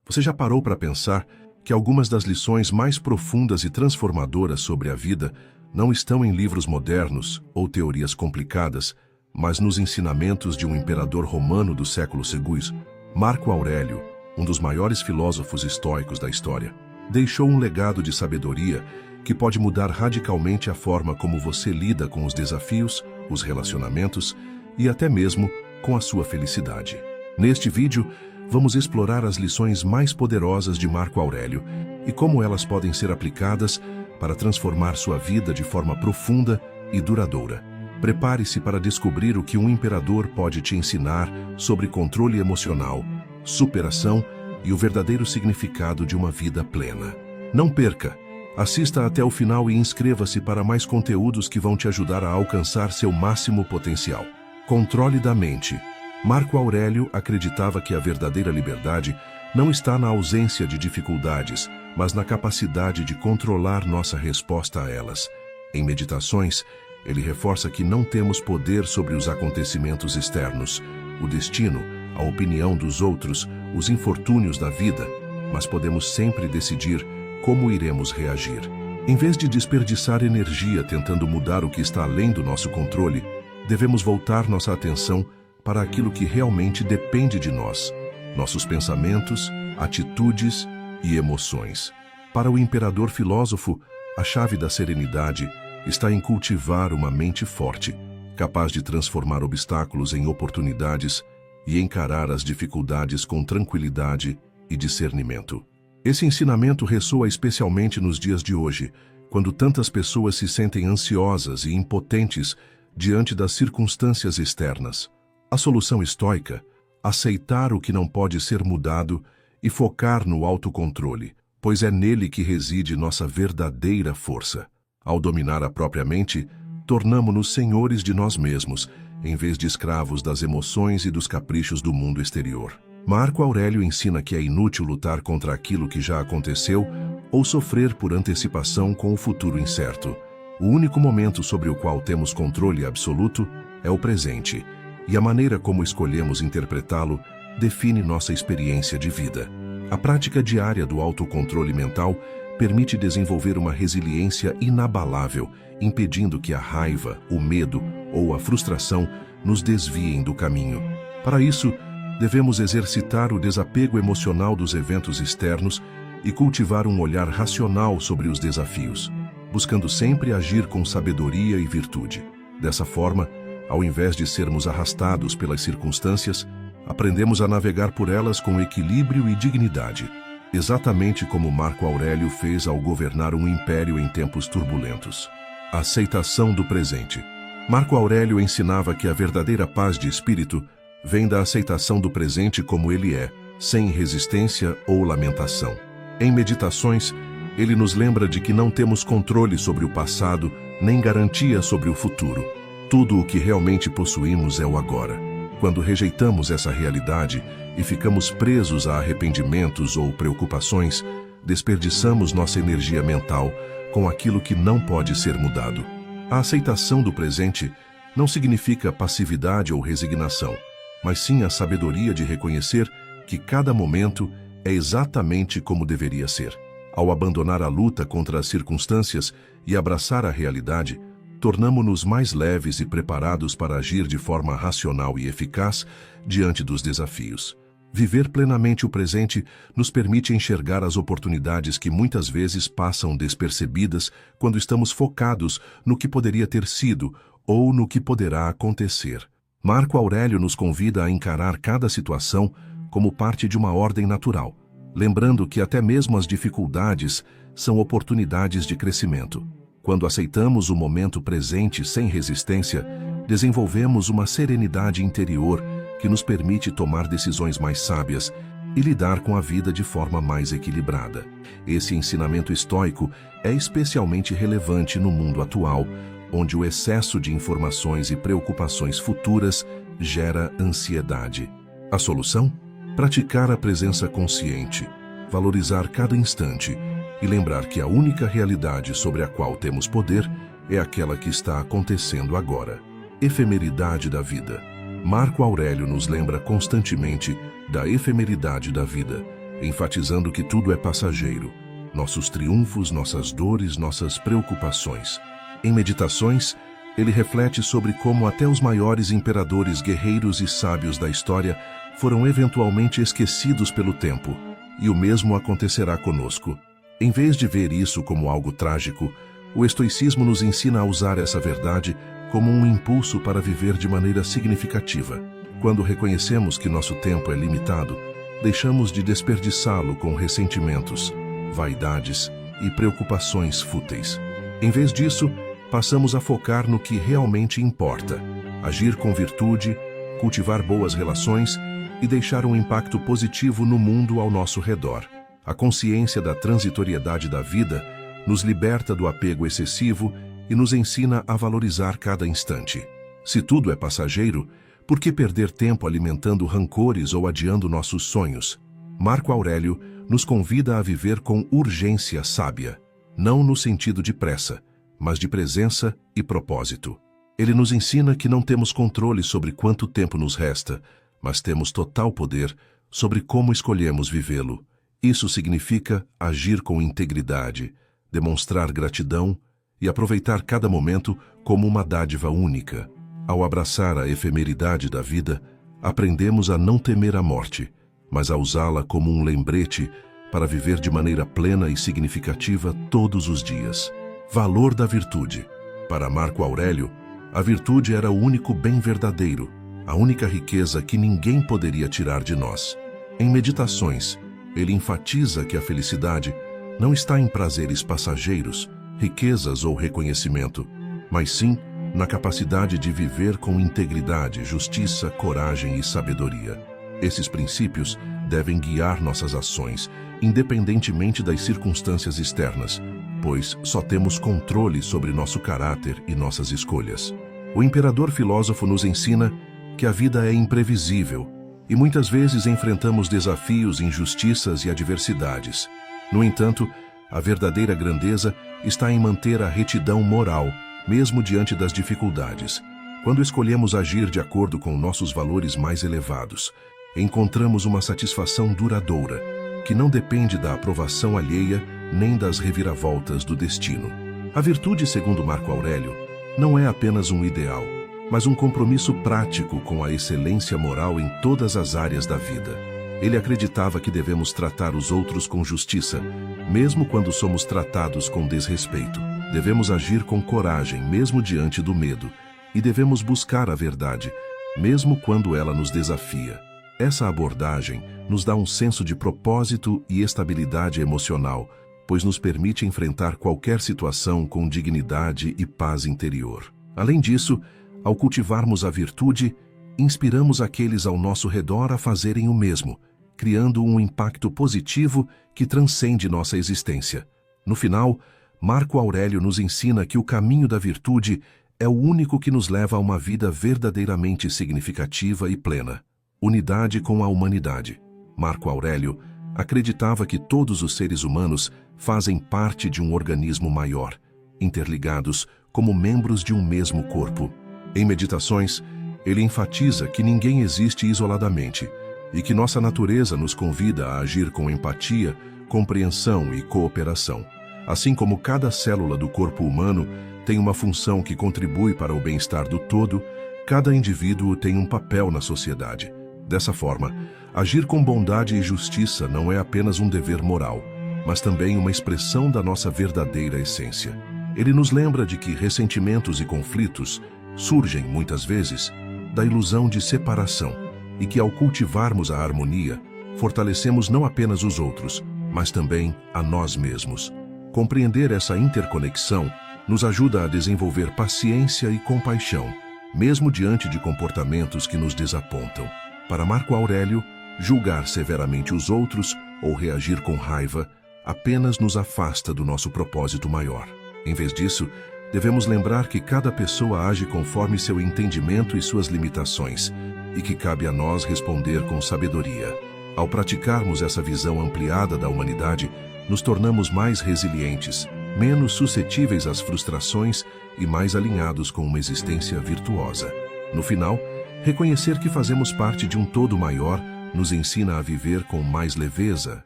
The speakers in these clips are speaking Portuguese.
Você já parou para pensar que algumas das lições mais profundas e transformadoras sobre a vida não estão em livros modernos ou teorias complicadas, mas nos ensinamentos de um imperador romano do século II, Marco Aurélio, um dos maiores filósofos estoicos da história? Deixou um legado de sabedoria que pode mudar radicalmente a forma como você lida com os desafios, os relacionamentos e até mesmo com a sua felicidade. Neste vídeo, vamos explorar as lições mais poderosas de Marco Aurélio e como elas podem ser aplicadas para transformar sua vida de forma profunda e duradoura. Prepare-se para descobrir o que um imperador pode te ensinar sobre controle emocional, superação e o verdadeiro significado de uma vida plena. Não perca! Assista até o final e inscreva-se para mais conteúdos que vão te ajudar a alcançar seu máximo potencial. Controle da mente. Marco Aurélio acreditava que a verdadeira liberdade não está na ausência de dificuldades, mas na capacidade de controlar nossa resposta a elas. Em Meditações, ele reforça que não temos poder sobre os acontecimentos externos, o destino, a opinião dos outros, os infortúnios da vida, mas podemos sempre decidir como iremos reagir. Em vez de desperdiçar energia tentando mudar o que está além do nosso controle, devemos voltar nossa atenção para aquilo que realmente depende de nós, nossos pensamentos, atitudes e emoções. Para o imperador filósofo, a chave da serenidade está em cultivar uma mente forte, capaz de transformar obstáculos em oportunidades e encarar as dificuldades com tranquilidade e discernimento. Esse ensinamento ressoa especialmente nos dias de hoje, quando tantas pessoas se sentem ansiosas e impotentes diante das circunstâncias externas. A solução estoica: aceitar o que não pode ser mudado e focar no autocontrole, pois é nele que reside nossa verdadeira força. Ao dominar a própria mente, tornamo-nos senhores de nós mesmos, em vez de escravos das emoções e dos caprichos do mundo exterior. Marco Aurélio ensina que é inútil lutar contra aquilo que já aconteceu ou sofrer por antecipação com o futuro incerto. O único momento sobre o qual temos controle absoluto é o presente, e a maneira como escolhemos interpretá-lo define nossa experiência de vida. A prática diária do autocontrole mental permite desenvolver uma resiliência inabalável, impedindo que a raiva, o medo ou a frustração nos desviem do caminho. Para isso, devemos exercitar o desapego emocional dos eventos externos e cultivar um olhar racional sobre os desafios, buscando sempre agir com sabedoria e virtude. Dessa forma, ao invés de sermos arrastados pelas circunstâncias, aprendemos a navegar por elas com equilíbrio e dignidade, exatamente como Marco Aurélio fez ao governar um império em tempos turbulentos. A aceitação do presente. Marco Aurélio ensinava que a verdadeira paz de espírito vem da aceitação do presente como ele é, sem resistência ou lamentação. Em Meditações, ele nos lembra de que não temos controle sobre o passado, nem garantia sobre o futuro. Tudo o que realmente possuímos é o agora. Quando rejeitamos essa realidade e ficamos presos a arrependimentos ou preocupações, desperdiçamos nossa energia mental com aquilo que não pode ser mudado. A aceitação do presente não significa passividade ou resignação, mas sim a sabedoria de reconhecer que cada momento é exatamente como deveria ser. Ao abandonar a luta contra as circunstâncias e abraçar a realidade, tornamo-nos mais leves e preparados para agir de forma racional e eficaz diante dos desafios. Viver plenamente o presente nos permite enxergar as oportunidades que muitas vezes passam despercebidas quando estamos focados no que poderia ter sido ou no que poderá acontecer. Marco Aurélio nos convida a encarar cada situação como parte de uma ordem natural, lembrando que até mesmo as dificuldades são oportunidades de crescimento. Quando aceitamos o momento presente sem resistência, desenvolvemos uma serenidade interior que nos permite tomar decisões mais sábias e lidar com a vida de forma mais equilibrada. Esse ensinamento estoico é especialmente relevante no mundo atual, onde o excesso de informações e preocupações futuras gera ansiedade. A solução? Praticar a presença consciente, valorizar cada instante e lembrar que a única realidade sobre a qual temos poder é aquela que está acontecendo agora. Efemeridade da vida. Marco Aurélio nos lembra constantemente da efemeridade da vida, enfatizando que tudo é passageiro, nossos triunfos, nossas dores, nossas preocupações. Em Meditações, ele reflete sobre como até os maiores imperadores, guerreiros e sábios da história foram eventualmente esquecidos pelo tempo, e o mesmo acontecerá conosco. Em vez de ver isso como algo trágico, o estoicismo nos ensina a usar essa verdade como um impulso para viver de maneira significativa. Quando reconhecemos que nosso tempo é limitado, deixamos de desperdiçá-lo com ressentimentos, vaidades e preocupações fúteis. Em vez disso, passamos a focar no que realmente importa, agir com virtude, cultivar boas relações e deixar um impacto positivo no mundo ao nosso redor. A consciência da transitoriedade da vida nos liberta do apego excessivo e nos ensina a valorizar cada instante. Se tudo é passageiro, por que perder tempo alimentando rancores ou adiando nossos sonhos? Marco Aurélio nos convida a viver com urgência sábia, não no sentido de pressa, mas de presença e propósito. Ele nos ensina que não temos controle sobre quanto tempo nos resta, mas temos total poder sobre como escolhemos vivê-lo. Isso significa agir com integridade, demonstrar gratidão e aproveitar cada momento como uma dádiva única. Ao abraçar a efemeridade da vida, aprendemos a não temer a morte, mas a usá-la como um lembrete para viver de maneira plena e significativa todos os dias. Valor da virtude. Para Marco Aurélio, a virtude era o único bem verdadeiro, a única riqueza que ninguém poderia tirar de nós. Em Meditações, ele enfatiza que a felicidade não está em prazeres passageiros, riquezas ou reconhecimento, mas sim na capacidade de viver com integridade, justiça, coragem e sabedoria. Esses princípios devem guiar nossas ações, independentemente das circunstâncias externas, pois só temos controle sobre nosso caráter e nossas escolhas. O imperador filósofo nos ensina que a vida é imprevisível e muitas vezes enfrentamos desafios, injustiças e adversidades. No entanto, a verdadeira grandeza está em manter a retidão moral, mesmo diante das dificuldades. Quando escolhemos agir de acordo com nossos valores mais elevados, encontramos uma satisfação duradoura, que não depende da aprovação alheia nem das reviravoltas do destino. A virtude, segundo Marco Aurélio, não é apenas um ideal, mas um compromisso prático com a excelência moral em todas as áreas da vida. Ele acreditava que devemos tratar os outros com justiça, mesmo quando somos tratados com desrespeito. Devemos agir com coragem, mesmo diante do medo, e devemos buscar a verdade, mesmo quando ela nos desafia. Essa abordagem nos dá um senso de propósito e estabilidade emocional, pois nos permite enfrentar qualquer situação com dignidade e paz interior. Além disso, ao cultivarmos a virtude, inspiramos aqueles ao nosso redor a fazerem o mesmo, criando um impacto positivo que transcende nossa existência. No final, Marco Aurélio nos ensina que o caminho da virtude é o único que nos leva a uma vida verdadeiramente significativa e plena. Unidade com a humanidade. Marco Aurélio acreditava que todos os seres humanos fazem parte de um organismo maior, interligados como membros de um mesmo corpo. Em Meditações, ele enfatiza que ninguém existe isoladamente e que nossa natureza nos convida a agir com empatia, compreensão e cooperação. Assim como cada célula do corpo humano tem uma função que contribui para o bem-estar do todo, cada indivíduo tem um papel na sociedade. Dessa forma, agir com bondade e justiça não é apenas um dever moral, mas também uma expressão da nossa verdadeira essência. Ele nos lembra de que ressentimentos e conflitos surgem, muitas vezes, da ilusão de separação, e que ao cultivarmos a harmonia, fortalecemos não apenas os outros, mas também a nós mesmos. Compreender essa interconexão nos ajuda a desenvolver paciência e compaixão, mesmo diante de comportamentos que nos desapontam. Para Marco Aurélio, julgar severamente os outros ou reagir com raiva apenas nos afasta do nosso propósito maior. Em vez disso, devemos lembrar que cada pessoa age conforme seu entendimento e suas limitações, e que cabe a nós responder com sabedoria. Ao praticarmos essa visão ampliada da humanidade, nos tornamos mais resilientes, menos suscetíveis às frustrações e mais alinhados com uma existência virtuosa. No final, reconhecer que fazemos parte de um todo maior nos ensina a viver com mais leveza,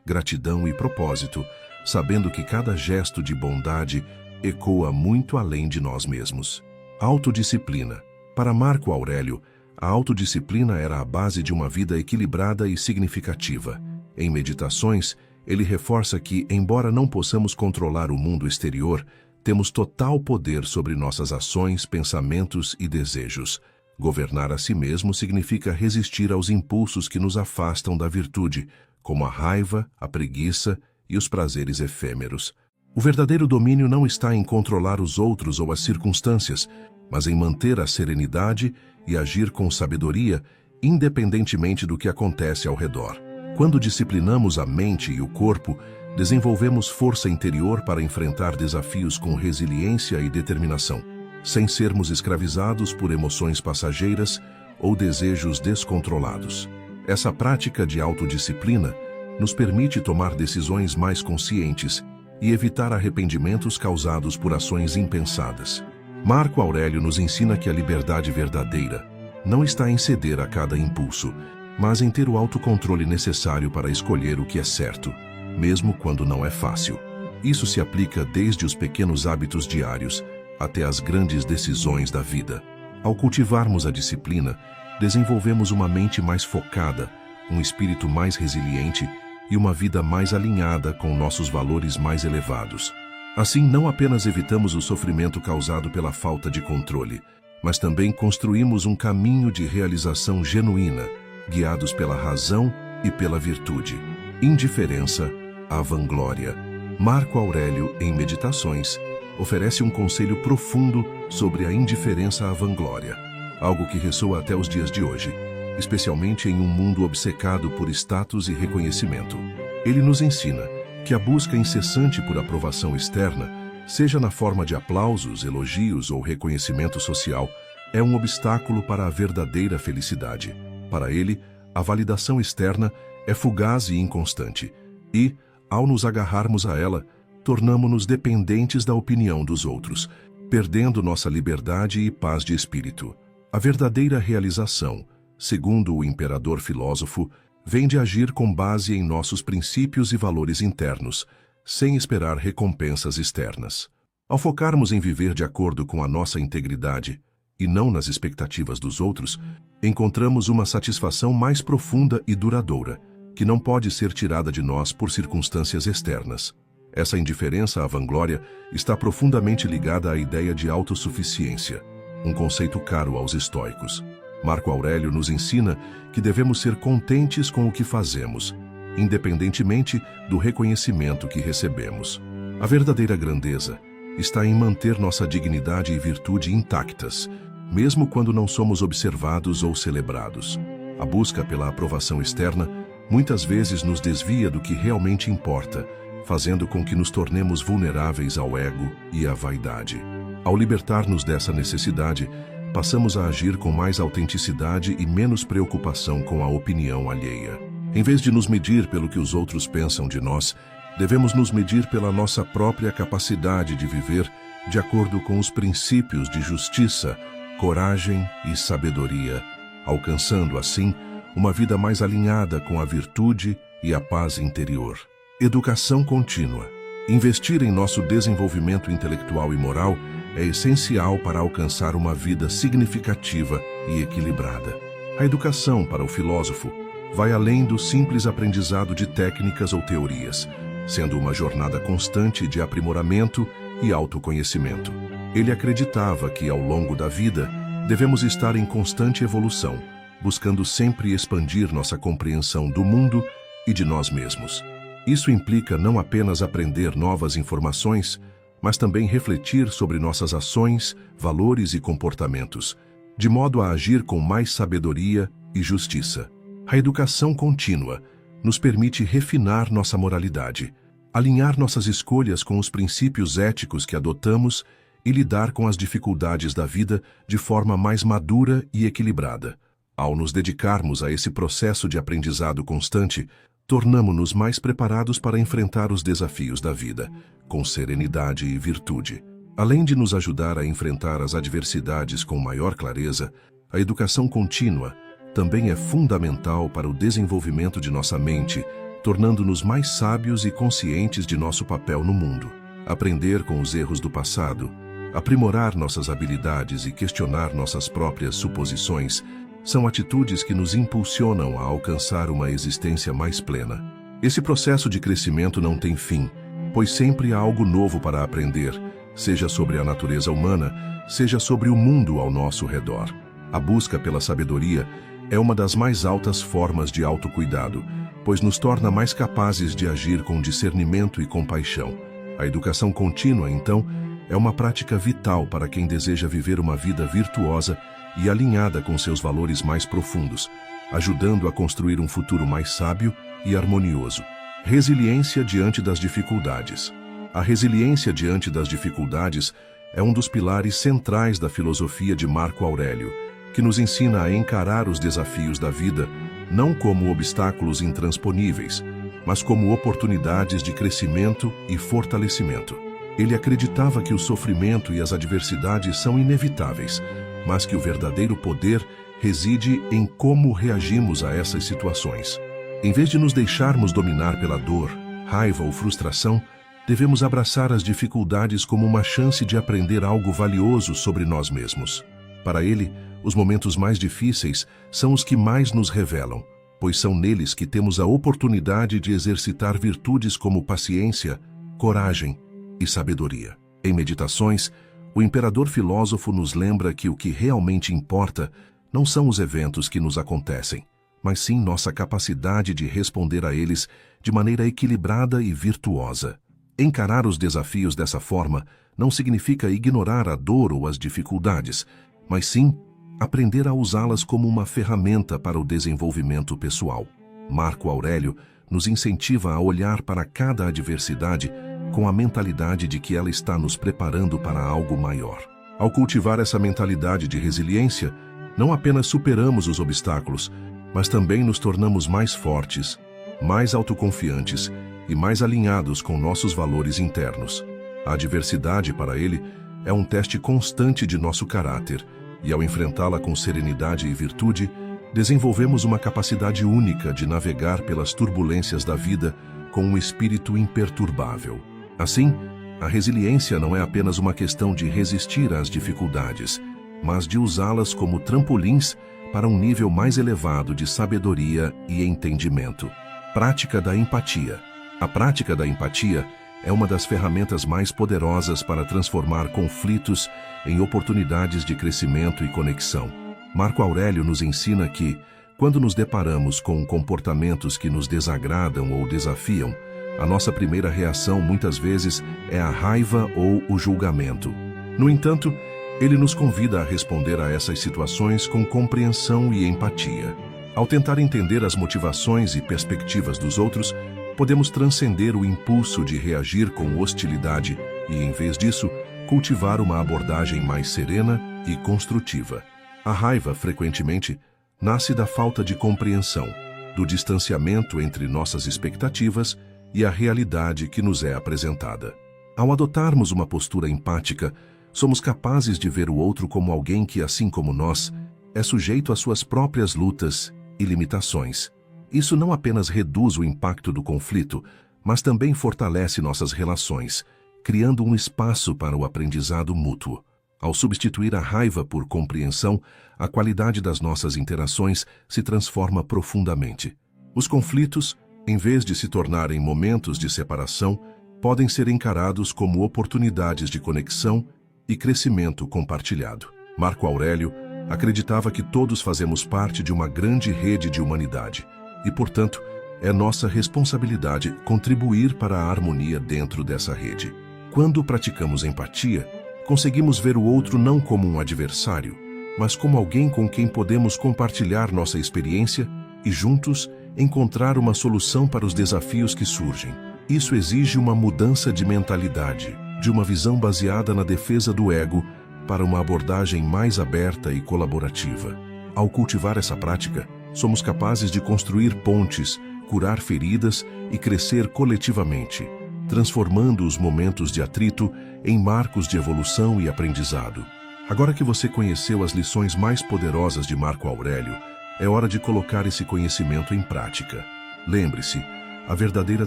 gratidão e propósito, sabendo que cada gesto de bondade ecoa muito além de nós mesmos. Autodisciplina. Para Marco Aurélio, a autodisciplina era a base de uma vida equilibrada e significativa. Em Meditações, ele reforça que, embora não possamos controlar o mundo exterior, temos total poder sobre nossas ações, pensamentos e desejos. Governar a si mesmo significa resistir aos impulsos que nos afastam da virtude, como a raiva, a preguiça e os prazeres efêmeros. O verdadeiro domínio não está em controlar os outros ou as circunstâncias, mas em manter a serenidade e agir com sabedoria, independentemente do que acontece ao redor. Quando disciplinamos a mente e o corpo, desenvolvemos força interior para enfrentar desafios com resiliência e determinação, sem sermos escravizados por emoções passageiras ou desejos descontrolados. Essa prática de autodisciplina nos permite tomar decisões mais conscientes e evitar arrependimentos causados por ações impensadas. Marco Aurélio nos ensina que a liberdade verdadeira não está em ceder a cada impulso, mas em ter o autocontrole necessário para escolher o que é certo, mesmo quando não é fácil. Isso se aplica desde os pequenos hábitos diários até as grandes decisões da vida. Ao cultivarmos a disciplina, desenvolvemos uma mente mais focada, um espírito mais resiliente e uma vida mais alinhada com nossos valores mais elevados. Assim, não apenas evitamos o sofrimento causado pela falta de controle, mas também construímos um caminho de realização genuína, guiados pela razão e pela virtude. Indiferença à vanglória. Marco Aurélio, em Meditações, oferece um conselho profundo sobre a indiferença à vanglória, algo que ressoa até os dias de hoje, especialmente em um mundo obcecado por status e reconhecimento. Ele nos ensina que a busca incessante por aprovação externa, seja na forma de aplausos, elogios ou reconhecimento social, é um obstáculo para a verdadeira felicidade. Para ele, a validação externa é fugaz e inconstante, e, ao nos agarrarmos a ela, tornamo-nos dependentes da opinião dos outros, perdendo nossa liberdade e paz de espírito. A verdadeira realização, segundo o imperador filósofo, vem de agir com base em nossos princípios e valores internos, sem esperar recompensas externas. Ao focarmos em viver de acordo com a nossa integridade, e não nas expectativas dos outros, encontramos uma satisfação mais profunda e duradoura, que não pode ser tirada de nós por circunstâncias externas. Essa indiferença à vanglória está profundamente ligada à ideia de autossuficiência, um conceito caro aos estoicos. Marco Aurélio nos ensina que devemos ser contentes com o que fazemos, independentemente do reconhecimento que recebemos. A verdadeira grandeza está em manter nossa dignidade e virtude intactas, mesmo quando não somos observados ou celebrados. A busca pela aprovação externa muitas vezes nos desvia do que realmente importa, fazendo com que nos tornemos vulneráveis ao ego e à vaidade. Ao libertar-nos dessa necessidade, passamos a agir com mais autenticidade e menos preocupação com a opinião alheia. Em vez de nos medir pelo que os outros pensam de nós, devemos nos medir pela nossa própria capacidade de viver de acordo com os princípios de justiça, coragem e sabedoria, alcançando, assim, uma vida mais alinhada com a virtude e a paz interior. Educação contínua. Investir em nosso desenvolvimento intelectual e moral é essencial para alcançar uma vida significativa e equilibrada. A educação, para o filósofo, vai além do simples aprendizado de técnicas ou teorias, sendo uma jornada constante de aprimoramento e autoconhecimento. Ele acreditava que, ao longo da vida, devemos estar em constante evolução, buscando sempre expandir nossa compreensão do mundo e de nós mesmos. Isso implica não apenas aprender novas informações, mas também refletir sobre nossas ações, valores e comportamentos, de modo a agir com mais sabedoria e justiça. A educação contínua nos permite refinar nossa moralidade, alinhar nossas escolhas com os princípios éticos que adotamos e lidar com as dificuldades da vida de forma mais madura e equilibrada. Ao nos dedicarmos a esse processo de aprendizado constante, tornamo-nos mais preparados para enfrentar os desafios da vida, com serenidade e virtude. Além de nos ajudar a enfrentar as adversidades com maior clareza, a educação contínua também é fundamental para o desenvolvimento de nossa mente, tornando-nos mais sábios e conscientes de nosso papel no mundo. Aprender com os erros do passado, aprimorar nossas habilidades e questionar nossas próprias suposições são atitudes que nos impulsionam a alcançar uma existência mais plena. Esse processo de crescimento não tem fim, pois sempre há algo novo para aprender, seja sobre a natureza humana, seja sobre o mundo ao nosso redor. A busca pela sabedoria é uma das mais altas formas de autocuidado, pois nos torna mais capazes de agir com discernimento e compaixão. A educação contínua, então, é uma prática vital para quem deseja viver uma vida virtuosa e alinhada com seus valores mais profundos, ajudando a construir um futuro mais sábio e harmonioso. Resiliência diante das dificuldades. A resiliência diante das dificuldades é um dos pilares centrais da filosofia de Marco Aurélio, que nos ensina a encarar os desafios da vida não como obstáculos intransponíveis, mas como oportunidades de crescimento e fortalecimento. Ele acreditava que o sofrimento e as adversidades são inevitáveis, mas que o verdadeiro poder reside em como reagimos a essas situações. Em vez de nos deixarmos dominar pela dor, raiva ou frustração, devemos abraçar as dificuldades como uma chance de aprender algo valioso sobre nós mesmos. Para ele, os momentos mais difíceis são os que mais nos revelam, pois são neles que temos a oportunidade de exercitar virtudes como paciência, coragem e sabedoria. Em Meditações, o imperador filósofo nos lembra que o que realmente importa não são os eventos que nos acontecem, mas sim nossa capacidade de responder a eles de maneira equilibrada e virtuosa. Encarar os desafios dessa forma não significa ignorar a dor ou as dificuldades, mas sim aprender a usá-las como uma ferramenta para o desenvolvimento pessoal. Marco Aurélio nos incentiva a olhar para cada adversidade com a mentalidade de que ela está nos preparando para algo maior. Ao cultivar essa mentalidade de resiliência, não apenas superamos os obstáculos, mas também nos tornamos mais fortes, mais autoconfiantes e mais alinhados com nossos valores internos. A adversidade, para ele, é um teste constante de nosso caráter, e ao enfrentá-la com serenidade e virtude, desenvolvemos uma capacidade única de navegar pelas turbulências da vida com um espírito imperturbável. Assim, a resiliência não é apenas uma questão de resistir às dificuldades, mas de usá-las como trampolins para um nível mais elevado de sabedoria e entendimento. Prática da empatia. A prática da empatia é uma das ferramentas mais poderosas para transformar conflitos em oportunidades de crescimento e conexão. Marco Aurélio nos ensina que, quando nos deparamos com comportamentos que nos desagradam ou desafiam, a nossa primeira reação muitas vezes é a raiva ou o julgamento. No entanto, ele nos convida a responder a essas situações com compreensão e empatia. Ao tentar entender as motivações e perspectivas dos outros, podemos transcender o impulso de reagir com hostilidade e, em vez disso, cultivar uma abordagem mais serena e construtiva. A raiva, frequentemente, nasce da falta de compreensão, do distanciamento entre nossas expectativas e a realidade que nos é apresentada. Ao adotarmos uma postura empática, somos capazes de ver o outro como alguém que, assim como nós, é sujeito às suas próprias lutas e limitações. Isso não apenas reduz o impacto do conflito, mas também fortalece nossas relações, criando um espaço para o aprendizado mútuo. Ao substituir a raiva por compreensão, a qualidade das nossas interações se transforma profundamente. Os conflitos, em vez de se tornarem momentos de separação, podem ser encarados como oportunidades de conexão e crescimento compartilhado. Marco Aurélio acreditava que todos fazemos parte de uma grande rede de humanidade e, portanto, é nossa responsabilidade contribuir para a harmonia dentro dessa rede. Quando praticamos empatia, conseguimos ver o outro não como um adversário, mas como alguém com quem podemos compartilhar nossa experiência e, juntos, encontrar uma solução para os desafios que surgem. Isso exige uma mudança de mentalidade, de uma visão baseada na defesa do ego para uma abordagem mais aberta e colaborativa. Ao cultivar essa prática, somos capazes de construir pontes, curar feridas e crescer coletivamente, transformando os momentos de atrito em marcos de evolução e aprendizado. Agora que você conheceu as lições mais poderosas de Marco Aurélio, É hora de colocar esse conhecimento em prática. Lembre-se, a verdadeira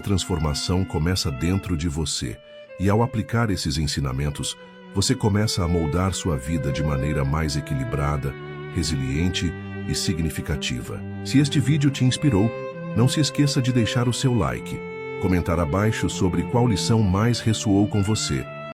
transformação começa dentro de você, e ao aplicar esses ensinamentos, você começa a moldar sua vida de maneira mais equilibrada, resiliente e significativa. Se este vídeo te inspirou, não se esqueça de deixar o seu like, comentar abaixo sobre qual lição mais ressoou com você